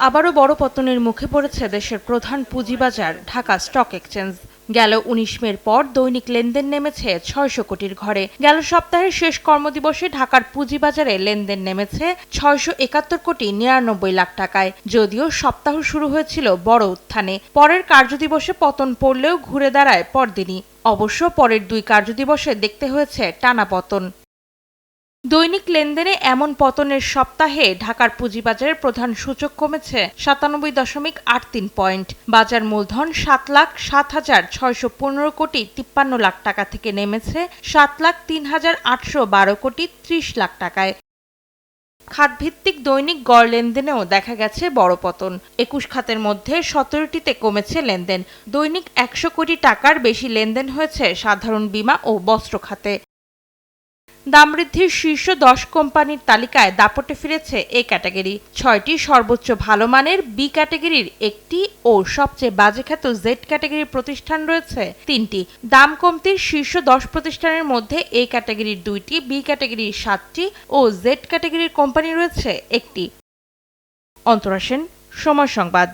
আবারও বড় পতনের মুখে পড়েছে দেশের প্রধান পুঁজিবাজার ঢাকা স্টক এক্সচেঞ্জ। গেল ১৯ মের পর দৈনিক লেনদেন নেমেছে ৬০০ কোটির ঘরে। গেল সপ্তাহের শেষ কর্মদিবসে ঢাকার পুঁজিবাজারে লেনদেন নেমেছে ৬৭১ কোটি ৯৯ লাখ টাকায়। যদিও সপ্তাহ শুরু হয়েছিল বড় উত্থানে, পরের কার্যদিবসে পতন পড়লেও ঘুরে দাঁড়ায় পরদিনই। অবশ্য পরের ২ কার্যদিবসে দেখতে হয়েছে টানা পতন। দৈনিক লেনদেনে এমন পতনের সপ্তাহে ঢাকার পুঁজিবাজারের প্রধান সূচক কমেছে ৯৭.৮৩ পয়েন্ট। বাজার মূলধন ৭,০৭,৬১৫ কোটি ৫৩ লাখ টাকা থেকে নেমেছে ৭,০৩,৮১২ কোটি ৩০ লাখ টাকায়। খাতভিত্তিক দৈনিক গড় লেনদেনেও দেখা গেছে বড় পতন। ২১ খাতের মধ্যে ১৭টিতে কমেছে লেনদেন। দৈনিক ১০০ কোটি টাকার বেশি লেনদেন হয়েছে সাধারণ বীমা ও বস্ত্র খাতে। দাম বৃদ্ধির শীর্ষ ১০ কোম্পানির তালিকায় দাপটে ফিরেছে এ ক্যাটাগরি। ৬টি সর্বোচ্চ ভালো মানের বি ক্যাটাগরির একটি ও সবচেয়ে বাজেখ্যাত জেড ক্যাটাগরির প্রতিষ্ঠান রয়েছে ৩টি। দাম কমতির শীর্ষ ১০ প্রতিষ্ঠানের মধ্যে এ ক্যাটাগরির ২টি, বি ক্যাটাগরির ৭টি ও জেড ক্যাটাগরির কোম্পানি রয়েছে একটি। অন্তরা সেন, সময় সংবাদ।